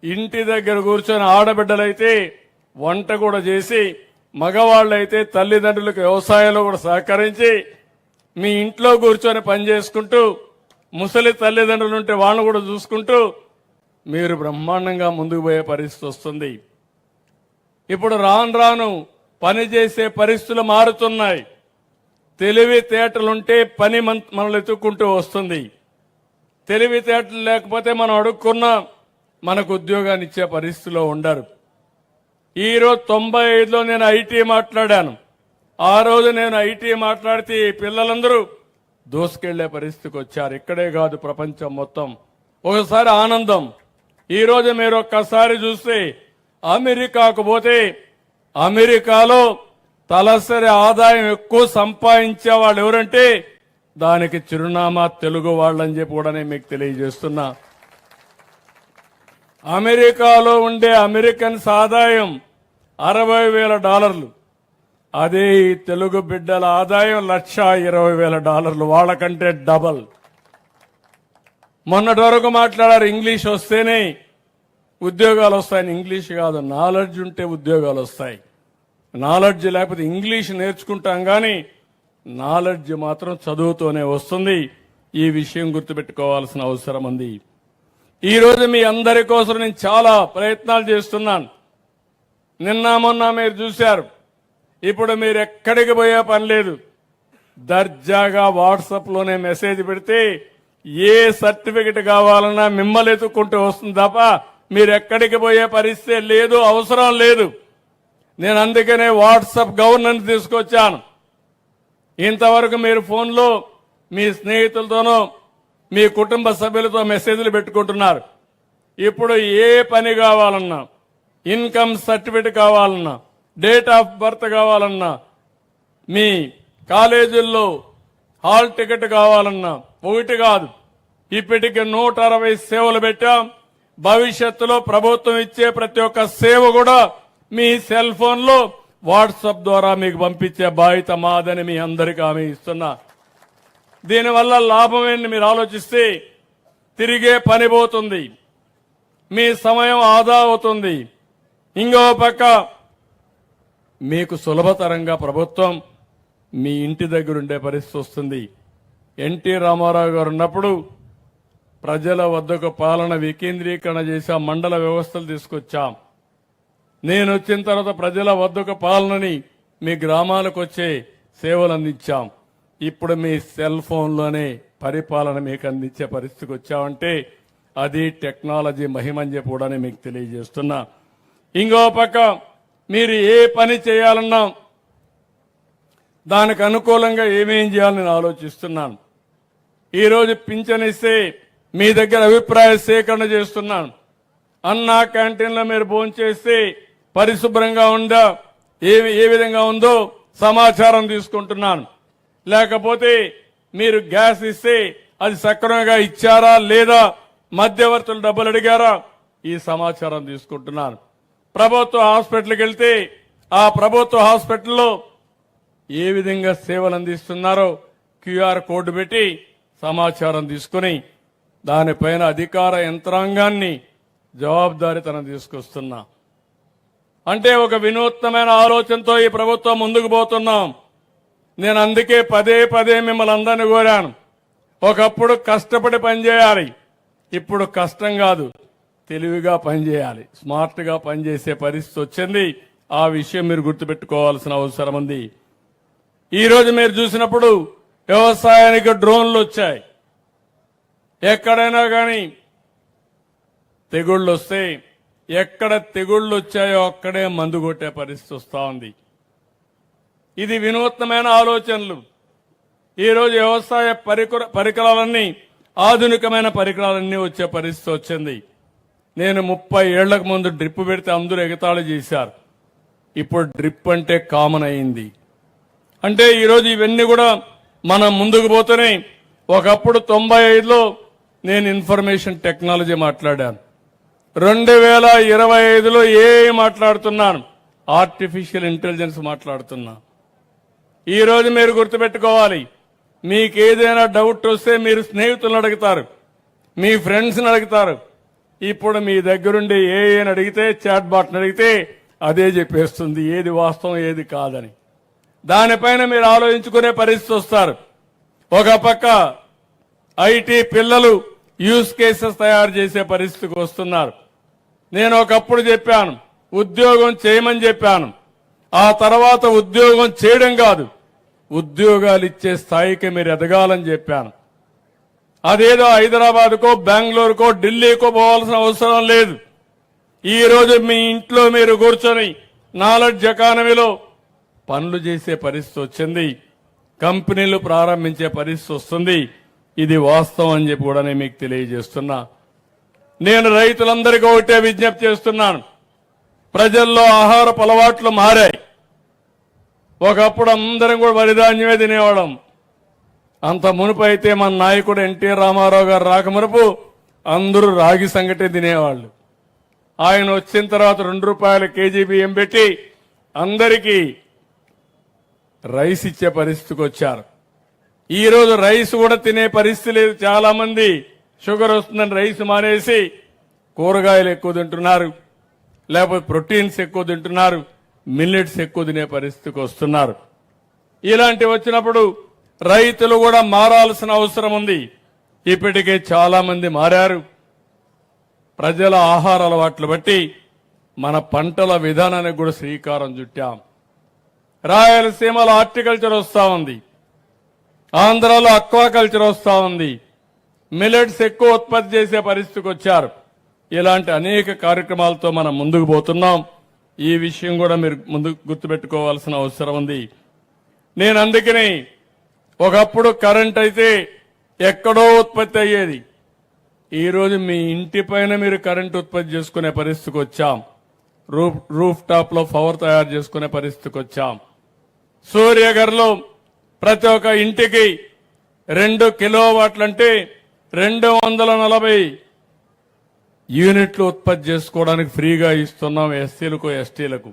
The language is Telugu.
ఇంటి దగ్గర కూర్చొని ఆడబిడ్డలైతే వంట కూడా చేసి, మగవాళ్ళైతే తల్లిదండ్రులకు వ్యవసాయంలో కూడా సహకరించి మీ ఇంట్లో కూర్చొని పని చేసుకుంటూ, ముసలి తల్లిదండ్రులు ఉంటే వాళ్ళను కూడా చూసుకుంటూ మీరు బ్రహ్మాండంగా ముందుకు పోయే పరిస్థితి వస్తుంది. ఇప్పుడు రాను రాను పని చేసే పరిస్థితులు మారుతున్నాయి. తెలివితేటలుంటే పని మనల్ని ఎత్తుక్కుంటూ వస్తుంది. తెలివితేటలు లేకపోతే మనం అడుక్కున్నా మనకు ఉద్యోగాన్ని ఇచ్చే పరిస్థితిలో ఉండరు. ఈరోజు 95లో నేను ఐటీ మాట్లాడాను. ఆ రోజు నేను ఐటీ మాట్లాడితే ఈ పిల్లలందరూ దూసుకెళ్లే పరిస్థితికి వచ్చారు. ఇక్కడే కాదు, ప్రపంచం మొత్తం. ఒకసారి ఆనందం. ఈరోజు మీరు ఒక్కసారి చూస్తే అమెరికాకు పోతే అమెరికాలో తలసరి ఆదాయం ఎక్కువ సంపాదించే వాళ్ళు ఎవరంటే దానికి చిరునామా తెలుగు వాళ్ళని చెప్పి కూడా నేను మీకు తెలియజేస్తున్నా. అమెరికాలో ఉండే అమెరికన్స్ ఆదాయం $60,000. అదే ఈ తెలుగు బిడ్డల ఆదాయం $1,20,000. వాళ్ళకంటే డబల్. మొన్నటి వరకు మాట్లాడారు ఇంగ్లీష్ వస్తేనే ఉద్యోగాలు వస్తాయని. ఇంగ్లీష్ కాదు, నాలెడ్జ్ ఉంటే ఉద్యోగాలు వస్తాయి. నాలెడ్జ్ లేకపోతే ఇంగ్లీష్ నేర్చుకుంటాం కానీ నాలెడ్జ్ మాత్రం చదువుతోనే వస్తుంది. ఈ విషయం గుర్తుపెట్టుకోవాల్సిన అవసరం ఉంది. ఈరోజు మీ అందరి కోసం నేను చాలా ప్రయత్నాలు చేస్తున్నాను. నిన్న మొన్న మీరు చూశారు. ఇప్పుడు మీరు ఎక్కడికి పోయే పని లేదు. దర్జాగా వాట్సాప్లోనే మెసేజ్ పెడితే ఏ సర్టిఫికెట్ కావాలన్నా మిమ్మల్ని ఎత్తుక్కుంటూ వస్తుంది తప్ప మీరు ఎక్కడికి పోయే పరిస్థితి లేదు, అవసరం లేదు. నేను అందుకనే వాట్సాప్ గవర్నెన్స్ తీసుకొచ్చాను. ఇంతవరకు మీరు ఫోన్లో మీ స్నేహితులతోనో మీ కుటుంబ సభ్యులతో మెసేజ్లు పెట్టుకుంటున్నారు. ఇప్పుడు ఏ పని కావాలన్నా, ఇన్కమ్ సర్టిఫికెట్ కావాలన్నా, డేట్ ఆఫ్ బర్త్ కావాలన్నా, మీ కాలేజీల్లో హాల్ టికెట్ కావాలన్నా, ఒకటి కాదు ఇప్పటికి 160 సేవలు పెట్టాం. భవిష్యత్తులో ప్రభుత్వం ఇచ్చే ప్రతి ఒక్క సేవ కూడా మీ సెల్ ఫోన్ లో వాట్సాప్ ద్వారా మీకు పంపించే బాధ్యత మాదని మీ అందరికీ హామీ ఇస్తున్నా. దీనివల్ల లాభం ఏంటి మీరు ఆలోచిస్తే, తిరిగే పని పోతుంది, మీ సమయం ఆదా అవుతుంది. ఇంకో పక్క మీకు సులభతరంగా ప్రభుత్వం మీ ఇంటి దగ్గర ఉండే పరిస్థితి వస్తుంది. ఎన్టీ రామారావు గారు ఉన్నప్పుడు ప్రజల వద్దకు పాలన వికేంద్రీకరణ చేసి మండల వ్యవస్థలు తీసుకొచ్చాం. నేను వచ్చిన తర్వాత ప్రజల వద్దకు పాలనని మీ గ్రామాలకు వచ్చే సేవలు అందించాం. ఇప్పుడు మీ సెల్ ఫోన్లోనే పరిపాలన మీకు అందించే పరిస్థితికి వచ్చామంటే అది టెక్నాలజీ మహిమని చెప్పి కూడా మీకు తెలియజేస్తున్నా. ఇంకో పక్క మీరు ఏ పని చేయాలన్నా దానికి అనుకూలంగా ఏమేం చేయాలని నేను ఆలోచిస్తున్నాను. ఈరోజు పింఛన్ ఇస్తే మీ దగ్గర అభిప్రాయ సేకరణ చేస్తున్నాను. అన్నా క్యాంటీన్లో మీరు భోంచేస్తే పరిశుభ్రంగా ఉందా, ఏ విధంగా ఉందో సమాచారం తీసుకుంటున్నాను. లేకపోతే మీరు గ్యాస్ ఇస్తే అది సక్రమంగా ఇచ్చారా లేదా, మధ్యవర్తులు డబ్బులు అడిగారా, ఈ సమాచారం తీసుకుంటున్నాను. ప్రభుత్వ హాస్పిటల్కి వెళ్తే ఆ ప్రభుత్వ హాస్పిటల్లో ఏ విధంగా సేవలు అందిస్తున్నారో క్యూఆర్ కోడ్ పెట్టి సమాచారం తీసుకుని దానిపైన అధికార యంత్రాంగాన్ని జవాబుదారీతనం తీసుకొస్తున్నా. అంటే ఒక వినూత్నమైన ఆలోచనతో ఈ ప్రభుత్వం ముందుకు పోతున్నాం. నేను అందుకే పదే పదే మిమ్మల్ని అందరినీ కోరాను. ఒకప్పుడు కష్టపడి పనిచేయాలి, ఇప్పుడు కష్టం కాదు, తెలివిగా పనిచేయాలి, స్మార్ట్గా పనిచేసే పరిస్థితి వచ్చింది. ఆ విషయం మీరు గుర్తుపెట్టుకోవాల్సిన అవసరం ఉంది. ఈరోజు మీరు చూసినప్పుడు వ్యవసాయానికి డ్రోన్లు వచ్చాయి. ఎక్కడైనా కానీ తెగుళ్ళు వస్తే ఎక్కడ తెగుళ్ళు వచ్చాయో అక్కడే మందు కొట్టే పరిస్థితి వస్తూ ఉంది. ఇది వినూత్నమైన ఆలోచనలు. ఈరోజు వ్యవసాయ పరికరాలన్నీ ఆధునికమైన పరికరాలన్నీ వచ్చే పరిస్థితి వచ్చింది. నేను 30 ఏళ్లకు ముందు డ్రిప్ పెడితే అందరూ ఎగతాళి చేశారు. ఇప్పుడు డ్రిప్ అంటే కామన్ అయింది. అంటే ఈరోజు ఇవన్నీ కూడా మనం ముందుకు పోతూనే, ఒకప్పుడు 95లో నేను ఇన్ఫర్మేషన్ టెక్నాలజీ మాట్లాడాను. 2025లో మాట్లాడుతున్నాను, ఆర్టిఫిషియల్ ఇంటెలిజెన్స్ మాట్లాడుతున్నా. ఈరోజు మీరు గుర్తుపెట్టుకోవాలి, మీకు ఏదైనా డౌట్ వస్తే మీరు స్నేహితులను అడుగుతారు, మీ ఫ్రెండ్స్ని అడుగుతారు. ఇప్పుడు మీ దగ్గరుండి అని అడిగితే చాట్ బాట్ని అడిగితే అదే చెప్పేస్తుంది ఏది వాస్తవం ఏది కాదని. దానిపైన మీరు ఆలోచించుకునే పరిస్థితి వస్తారు. ఒక పక్క ఐటీ పిల్లలు యూస్ కేసెస్ తయారు చేసే పరిస్థితికి వస్తున్నారు. నేను ఒకప్పుడు చెప్పాను ఉద్యోగం చేయమని చెప్పాను. ఆ తర్వాత ఉద్యోగం చేయడం కాదు ఉద్యోగాలు ఇచ్చే స్థాయికి మీరు ఎదగాలని చెప్పాను. అదేదో హైదరాబాద్కో బెంగళూరుకో ఢిల్లీకో పోవాల్సిన అవసరం లేదు. ఈ రోజు మీ ఇంట్లో మీరు కూర్చొని నాలెడ్జ్ ఎకానమీలో పనులు చేసే పరిస్థితి వచ్చింది. కంపెనీలు ప్రారంభించే పరిస్థితి వస్తుంది. ఇది వాస్తవం అని చెప్పి కూడా నేను మీకు తెలియజేస్తున్నా. నేను రైతులందరికీ ఒకటే విజ్ఞప్తి చేస్తున్నాను. ప్రజల్లో ఆహారపు అలవాట్లు మారాయి. ఒకప్పుడు అందరం కూడా వరిధాన్యమే తినేవాళ్ళం. అంత మునుపు అయితే మన నాయకుడు ఎన్టీ రామారావు గారు రాకమునుపు అందరూ రాగి సంగటే తినేవాళ్ళు. ఆయన వచ్చిన తర్వాత ₹2 కేజీ బియ్యం పెట్టి అందరికీ రైస్ ఇచ్చే పరిస్థితికి వచ్చారు. ఈ రోజు రైస్ కూడా తినే పరిస్థితి లేదు. చాలా మంది షుగర్ వస్తుందని రైస్ మానేసి కూరగాయలు ఎక్కువ తింటున్నారు, లేకపోతే ప్రోటీన్స్ ఎక్కువ తింటున్నారు, మిల్లెట్స్ ఎక్కువ తినే పరిస్థితికి వస్తున్నారు. ఇలాంటివి వచ్చినప్పుడు రైతులు కూడా మారాల్సిన అవసరం ఉంది. ఇప్పటికే చాలా మంది మారారు. ప్రజల ఆహార అలవాట్లు బట్టి మన పంటల విధానానికి కూడా శ్రీకారం చుట్టాం. రాయలసీమలో హార్టికల్చర్ వస్తా ఉంది, ఆంధ్రాలో అక్వాకల్చర్ వస్తా ఉంది, మిల్లెట్స్ ఎక్కువ ఉత్పత్తి చేసే పరిస్థితికి వచ్చారు. ఇలాంటి అనేక కార్యక్రమాలతో మనం ముందుకు పోతున్నాం. ఈ విషయం కూడా మీరు ముందు గుర్తుపెట్టుకోవాల్సిన అవసరం ఉంది. నేను అందుకని ఒకప్పుడు కరెంట్ అయితే ఎక్కడో ఉత్పత్తి అయ్యేది. ఈరోజు మీ ఇంటి పైన మీరు కరెంట్ ఉత్పత్తి చేసుకునే పరిస్థితికి వచ్చాం. రూఫ్ టాప్ లో పవర్ తయారు చేసుకునే పరిస్థితికి వచ్చాం. సూర్యగర్లో ప్రతి ఒక్క ఇంటికి 2 కిలోవాట్లంటే 240 యూనిట్లు ఉత్పత్తి చేసుకోవడానికి ఫ్రీగా ఇస్తున్నాం ఎస్సీలకు ఎస్టీలకు.